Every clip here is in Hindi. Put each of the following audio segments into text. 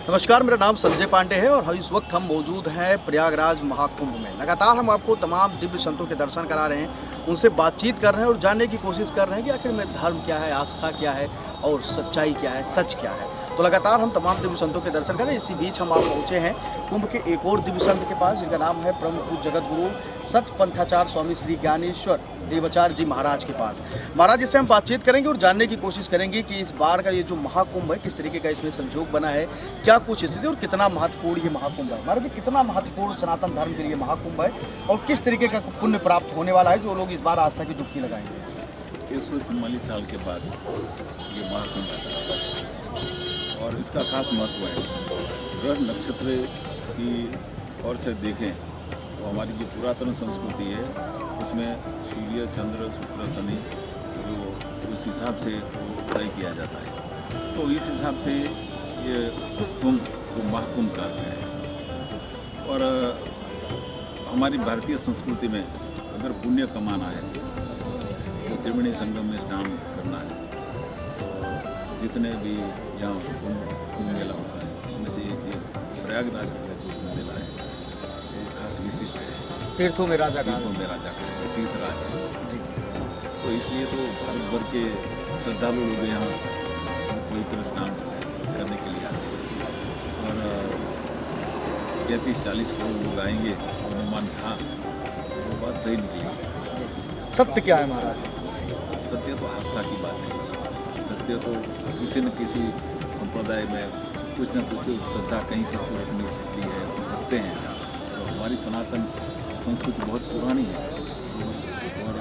नमस्कार, मेरा नाम संजय पांडे है और इस वक्त हम मौजूद हैं प्रयागराज महाकुंभ में। लगातार हम आपको तमाम दिव्य संतों के दर्शन करा रहे हैं, उनसे बातचीत कर रहे हैं और जानने की कोशिश कर रहे हैं कि आखिर में धर्म क्या है, आस्था क्या है और सच्चाई क्या है, सच क्या है। तो लगातार हम तमाम दिव्य संतों के दर्शन कर रहे हैं। इसी बीच हम आप पहुँचे हैं कुंभ के एक और दिव्य संत के पास, जिनका नाम है परम पूज्य जगत गुरु सतपंथाचार्य स्वामी श्री ज्ञानेश्वर देवाचार्य जी महाराज के पास। महाराज, इससे हम बातचीत करेंगे और जानने की कोशिश करेंगे कि इस बार का ये जो महाकुंभ है, किस तरीके का इसमें संजोग बना है, क्या कुछ स्थिति और कितना महत्वपूर्ण ये महाकुंभ है। महाराज जी, कितना महत्वपूर्ण सनातन धर्म के लिए महाकुंभ है और किस तरीके का पुण्य प्राप्त होने वाला है जो लोग इस बार आस्था की डुबकी लगाएंगे। 144 साल के बाद ये महाकुंभ है और इसका खास महत्व है। ग्रह नक्षत्र की ओर से देखें तो हमारी जो पुरातन संस्कृति है उसमें सूर्य, चंद्र, शुक्र, शनि जो उस हिसाब से तय किया जाता है। तो इस हिसाब से ये कुंभ को महाकुंभ कहते हैं। और हमारी भारतीय संस्कृति में अगर पुण्य कमाना है तो त्रिवेणी संगम में स्नान करना है। जितने भी यहाँ कुंभ मेला होता है इसमें से एक प्रयागराज का जो कुंभ मेला है वो खास विशिष्ट है। तीर्थों में राजा का तीर्थराज है जी। तो इसलिए तो भारत भर के श्रद्धालु लोग यहाँ पवित्र स्नान करने के लिए आते हैं और 35-40 करोड़ लोग आएंगे। अनुमान था, वो बात सही निकली। सत्य क्या है महाराज? सत्य तो आस्था की बात है। सत्य तो किसी न किसी संप्रदाय में कुछ न कुछ श्रद्धा कहीं की रखनी होती है, रखते हैं। तो हमारी सनातन संस्कृति बहुत पुरानी है और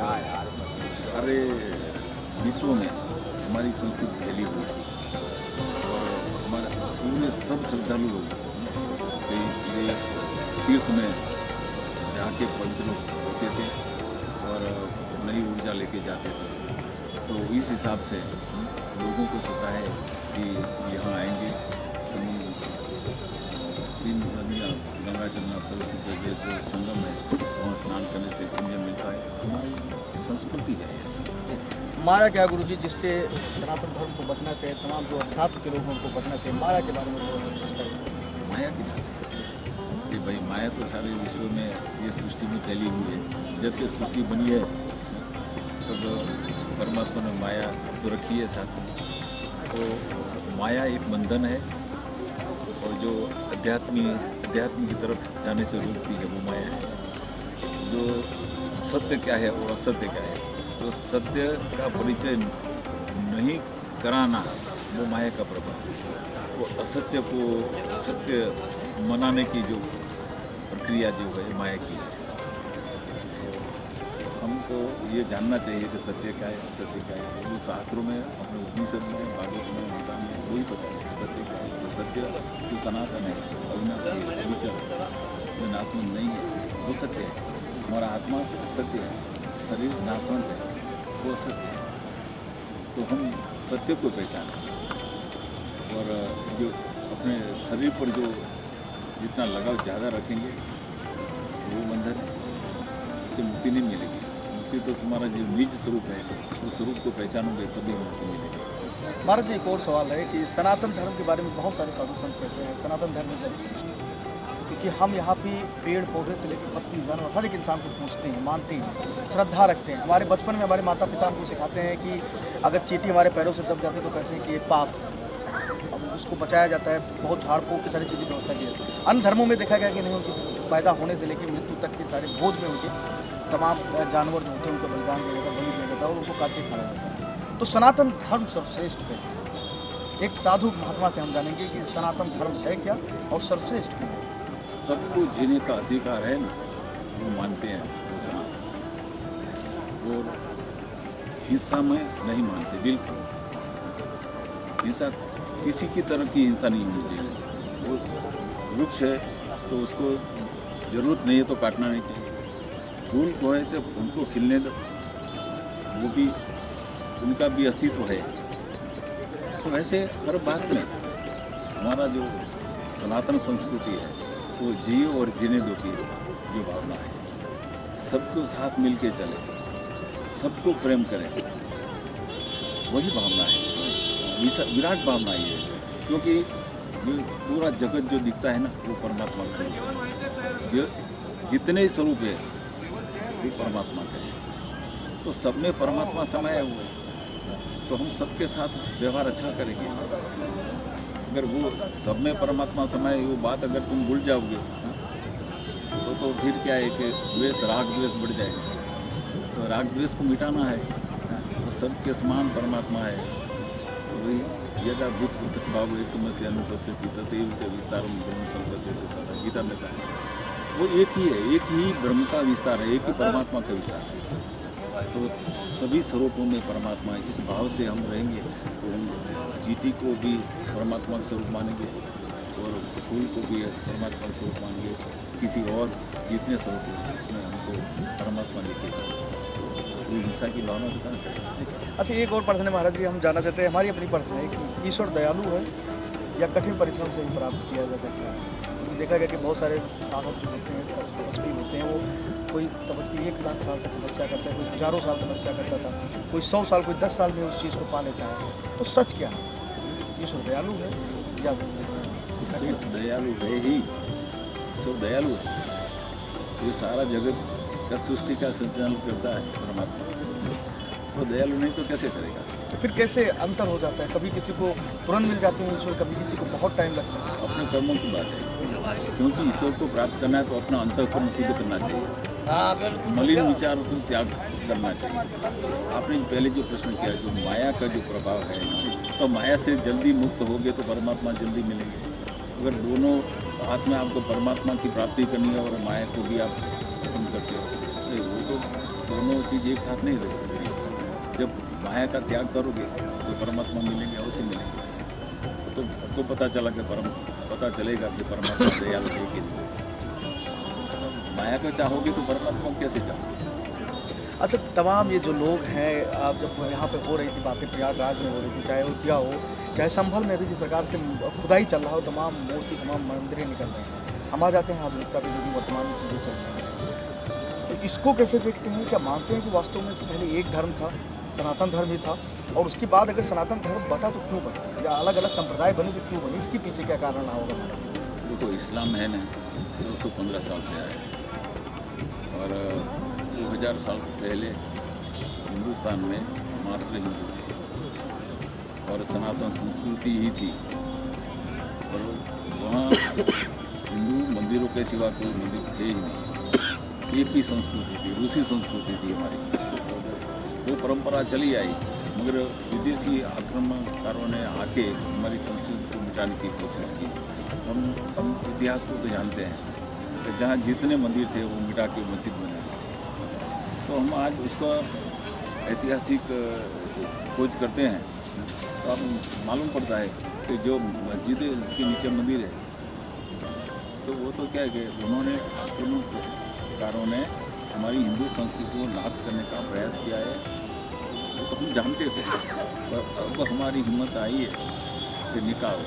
सारे विश्व में हमारी संस्कृति फैली हुई है और हमारे पूरे सब श्रद्धालु लोग ये तीर्थ में जाके पवित्र होते थे और नई ऊर्जा लेके जाते थे। तो इस हिसाब से लोगों को श्रद्धा है कि यहाँ आएंगे। तीन नदियाँ गंगा जमुना सरस्वती के जो संगम है वहाँ स्नान करने से पुण्य मिलता है। हमारी संस्कृति है ऐसी। माया क्या गुरु जी, जिससे सनातन धर्म को बचना चाहिए, तमाम जो अध्यात्म के लोग हैं उनको बचना चाहिए, माया के बारे में थोड़ा सा चर्चा करें। माया की बात है कि भाई माया तो सारे विश्व में ये सृष्टि में फैली हुई है। जब से सृष्टि बनी है तब परमात्मा ने माया तो रखी है साथ में। तो माया एक बंधन है और जो अध्यात्म की तरफ जाने से रोकती है वो माया है। जो सत्य क्या है और असत्य क्या है, तो सत्य का परिचय नहीं कराना वो माया का प्रभाव है। वो असत्य को सत्य मनाने की जो प्रक्रिया जो है माया की है। हमको ये जानना चाहिए कि सत्य क्या है, असत्य क्या है। वो शास्त्रों में, अपने उपनिषद में, भागवत में, गीता में वही पता है सत्य क्या है। तो सत्य जो सनातन है, अविनाशी, विचल, जो नाशवंत नहीं है, वो सत्य है। हमारा आत्मा सत्य है, शरीर नाशवंत है, वो सत्य है। तो हम सत्य को पहचानें और जो अपने शरीर पर जो जितना लगाव ज़्यादा रखेंगे वो बंधन है, इससे मुक्ति नहीं मिलेगी। मुक्ति तो तुम्हारा जो निज स्वरूप है उस स्वरूप को पहचानोगे तभी मुक्ति मिलेगी। महाराज जी, एक और सवाल है कि सनातन धर्म के बारे में बहुत सारे साधु संत कहते हैं सनातन धर्म में सर्वश्रेष्ठ, क्योंकि हम यहाँ पे पेड़ पौधे से लेकर पत्ती जानवर हर एक इंसान को पूछते हैं, मानते हैं, श्रद्धा रखते हैं। हमारे बचपन में हमारे माता पिता हमको सिखाते हैं कि अगर चींटी हमारे पैरों से दब जाती है तो कहते हैं कि ये पाप, अब उसको बचाया जाता है। बहुत झाड़ फूक की सारी चीज़ें व्यवस्था की जाती है। अन्य धर्मों में देखा गया कि नहीं, उनकी पैदा होने से लेकर मृत्यु तक के सारे भोज में उनके तमाम जानवर जो होते हैं उनका बलिदान दिया जाता है, बलि दिया जाता है और उनको काट के खाया जाता है। तो सनातन धर्म सर्वश्रेष्ठ कैसे है? एक साधु महात्मा से हम जानेंगे कि सनातन धर्म है क्या और सर्वश्रेष्ठ क्या है। सबको जीने का अधिकार है ना, वो मानते हैं वो सनातन। और हिंसा में नहीं मानते, बिल्कुल हिंसा किसी की तरह की हिंसा नहीं होनी चाहिए। वो वृक्ष है तो उसको जरूरत नहीं है तो काटना नहीं चाहिए। फूल को है तो उनको खिलने दो, वो भी उनका भी अस्तित्व है। तो वैसे हर बात में हमारा जो सनातन संस्कृति है वो जिए और जीने दो की जो भावना है। सबको साथ मिल के चले, सबको प्रेम करें, वही भावना है। विराट भावना ये है, क्योंकि ये पूरा जगत जो दिखता है ना वो परमात्मा का स्वरूप है। जो जितने स्वरूप है वो परमात्मा का है। तो सब में परमात्मा समाया हुआ है, तो हम सबके साथ व्यवहार अच्छा करेंगे। अगर वो सब में परमात्मा समाये वो बात अगर तुम भूल जाओगे तो फिर क्या है कि द्वेष राग द्वेष बढ़ जाएगा। तो राग द्वेष को मिटाना है, तो सबके समान परमात्मा है। तो वही यदा भूत पृथक भाव एकमस्ति अनुपस्थिति तथैव च विस्तारम ब्रह्म संपद्यते गीता में कहा। वो एक ही है, एक ही ब्रह्म का विस्तार है, एक ही परमात्मा का विस्तार है। तो सभी स्वरूपों में परमात्मा है। इस भाव से हम रहेंगे तो हम जीटी को भी परमात्मा का स्वरूप मानेंगे और फूल को भी परमात्मा का स्वरूप मानेंगे। किसी और जितने स्वरूप हैं उसमें हमको परमात्मा दिखेगा। ये हिंसा की भावना तो कहाँ से है? अच्छा, एक और प्रश्न है महाराज जी, हम जानना चाहते हैं, हमारी अपनी प्रश्न है कि ईश्वर दयालु है या कठिन परिश्रम से ही प्राप्त किया जा सकता है? क्योंकि देखा गया कि बहुत सारे साधक जो होते हैं, तपस्वी होते हैं, वो कोई तपस्वी 1 लाख साल तक तपस्या करता है, कोई हज़ारों साल तपस्या करता था, कोई 100 साल, कोई 10 साल में उस चीज़ को पा लेता है। तो सच क्या है? ईश्वर दयालु है या ईश्वर दयालु है ही, ईश्वर दयालु है। ये सारा जगत का सृष्टि का संचालन करता है परमात्मा, तो दयालु नहीं तो कैसे करेगा? तो फिर कैसे अंतर हो जाता है? कभी किसी को तुरंत मिल जाते हैं ईश्वर, कभी किसी को बहुत टाइम लगता है। अपने कर्मों की बात है, क्योंकि ईश्वर को प्राप्त करना है तो अपना अंतःकरण शुद्ध करना चाहिए, मलिन विचार को त्याग करना चाहिए। आपने पहले जो प्रश्न किया, जो माया का जो प्रभाव है, तो माया से जल्दी मुक्त होगे तो परमात्मा जल्दी मिलेंगे। अगर दोनों हाथ में आपको परमात्मा की प्राप्ति करनी है और माया को भी आप पसंद करते हो, वो तो दोनों चीज़ एक साथ नहीं रह सकती। जब माया का त्याग करोगे तो परमात्मा मिलेंगे, अवश्य मिलेंगे। तो पता चलेगा कि परमात्मा दयालु है कि नहीं। माया को चाहोगे तो परमात्मा को कैसे चाहोगे? अच्छा, तमाम ये जो लोग हैं, आप जब यहाँ पे हो रही थी बातें, प्रयागराज में हो रही थी, चाहे अयोध्या हो, चाहे संभल में भी जिस प्रकार से खुदाई चल रहा हो, तमाम मूर्ति, तमाम मंदिरें निकल रहे हैं, हम आ जाते हैं आधुनिकता पे जो भी वर्तमान में चीज़ें चल रही हैं। तो इसको कैसे देखते हैं? क्या मानते हैं कि वास्तव में से पहले एक धर्म था, सनातन धर्म ही था, और उसके बाद अगर सनातन धर्म बटा तो क्यों बटा, या अलग अलग संप्रदाय बने तो क्यों बने? इसके पीछे क्या कारण रहा होगा? देखो, इस्लाम है ना 415 साल से आया, और 2000 साल पहले हिंदुस्तान में मात्र हिंदू थे और सनातन संस्कृति ही थी। और वहाँ हिंदू मंदिरों के सिवा कोई मंदिर थे ही नहीं। एक ही संस्कृति थी, रूसी संस्कृति थी हमारी। वो परंपरा चली आई, मगर विदेशी आक्रमणकारों ने आके हमारी संस्कृति को मिटाने की कोशिश की। हम इतिहास को तो जानते हैं कि जहाँ जितने मंदिर थे वो मिटा के मस्जिद बने। तो हम आज उसका ऐतिहासिक खोज करते हैं तो अब मालूम पड़ता है कि जो मस्जिद है जिसके नीचे मंदिर है, तो वो तो क्या है कि उन्होंने आक्रमणकारों ने हमारी हिंदू संस्कृति को नाश करने का प्रयास किया है। तो हम जानते थे, पर अब हमारी हिम्मत आई है कि निकाल।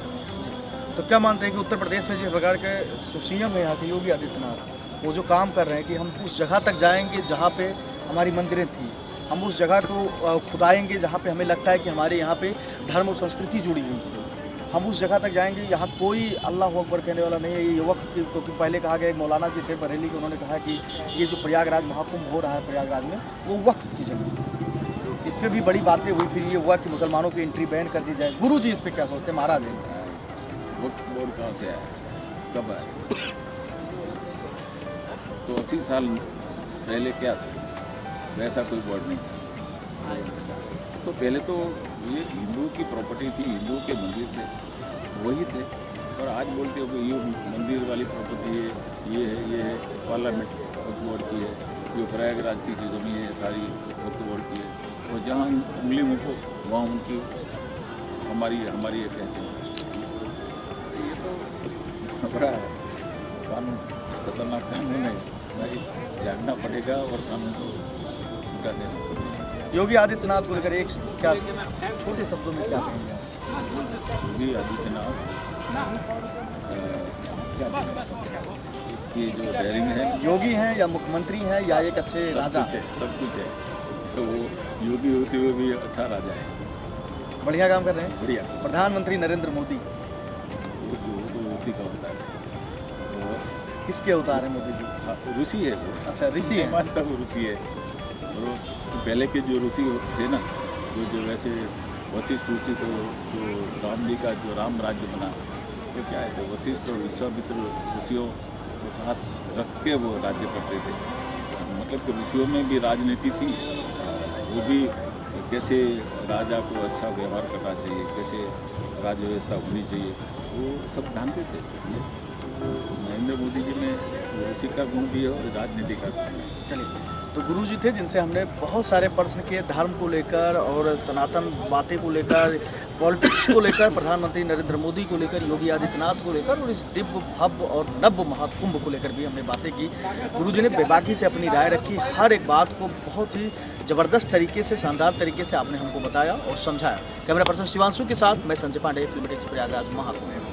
तो क्या मानते हैं कि उत्तर प्रदेश में जिस प्रकार के सीएम है यहाँ के योगी आदित्यनाथ, वो जो काम कर रहे हैं कि हम उस जगह तक जाएंगे जहाँ पे हमारी मंदिरें थी, हम उस जगह को खुदाएंगे जहाँ पे हमें लगता है कि हमारे यहाँ पे धर्म और संस्कृति जुड़ी हुई थी, हम उस जगह तक जाएंगे, यहाँ कोई अल्लाह अकबर कहने वाला नहीं है। ये युवक क्योंकि पहले कहा गया, एक मौलाना जी थे बरेली के, उन्होंने कहा कि ये जो प्रयागराज महाकुंभ हो रहा है प्रयागराज में, वो वक्फ की जगह। इस पर भी बड़ी बातें हुई, फिर ये हुआ कि मुसलमानों की एंट्री बैन कर दी जाए। गुरु जी इस पर क्या सोचते हैं महाराज जी? वक्त बोर्ड कहाँ से आया, कब आया? तो 80 साल पहले क्या था, वैसा कोई बोर्ड नहीं। तो पहले तो ये हिंदू की प्रॉपर्टी थी, हिंदू के मंदिर थे, वही थे। और आज बोलते हो कि ये मंदिर वाली प्रॉपर्टी है, ये है पार्लियामेंट वक्त बोर्ड की है, जो प्रयागराज की जो जमीन है सारी वक्त बोर्ड की है। और जहाँ उंगली मुको वहाँ उनकी हमारी ये कहते हैं। ये तो बड़ा कानून, खतरनाक कानून है, जानना पड़ेगा और कानून को उनका देना पड़ेगा। योगी आदित्यनाथ को लेकर एक क्या छोटे शब्दों में क्या कहेंगे? योगी आदित्यनाथ क्या इसकी जो डेयरिंग है, योगी हैं या मुख्यमंत्री हैं या एक अच्छे राजा? सब कुछ है। तो वो योगी होते हुए भी अच्छा राजा है, बढ़िया काम कर रहे हैं। बढ़िया। प्रधानमंत्री नरेंद्र मोदी, वो तो ऋषि का होता है। और किसके अवतार हैं मोदी जी? हाँ, ऋषि है वो। अच्छा, ऋषि मैं हैं। मानता हूँ ऋषि है। और वो पहले के जो ऋषि थे ना, जो वैसे वशिष्ठ ऋषि, तो जो राम जी का जो राम राज्य बना, तो क्या है, तो वशिष्ठ और विश्वामित्र ऋषियों को साथ रख के वो राज्य करते थे। मतलब कि ऋषियों में भी राजनीति थी, वो भी कैसे राजा को अच्छा व्यवहार करना चाहिए, कैसे राज्य व्यवस्था होनी चाहिए, वो सब जानते थे। तो नरेंद्र मोदी जी में ऋषि का गुण भी है और राजनीति का गुण भी है। चलिए, तो गुरु जी थे जिनसे हमने बहुत सारे प्रश्न किए, धर्म को लेकर और सनातन बातें को लेकर, पॉलिटिक्स को लेकर, प्रधानमंत्री नरेंद्र मोदी को लेकर, योगी आदित्यनाथ को लेकर और इस दिव्य भव्य और नव्य महाकुंभ को लेकर भी हमने बातें की। गुरु जी ने बेबाकी से अपनी राय रखी, हर एक बात को बहुत ही ज़बरदस्त तरीके से, शानदार तरीके से आपने हमको बताया और समझाया। कैमरा पर्सन शिवांशु के साथ मैं संजय पांडे, फिल्म प्रयागराज महाकुंभ।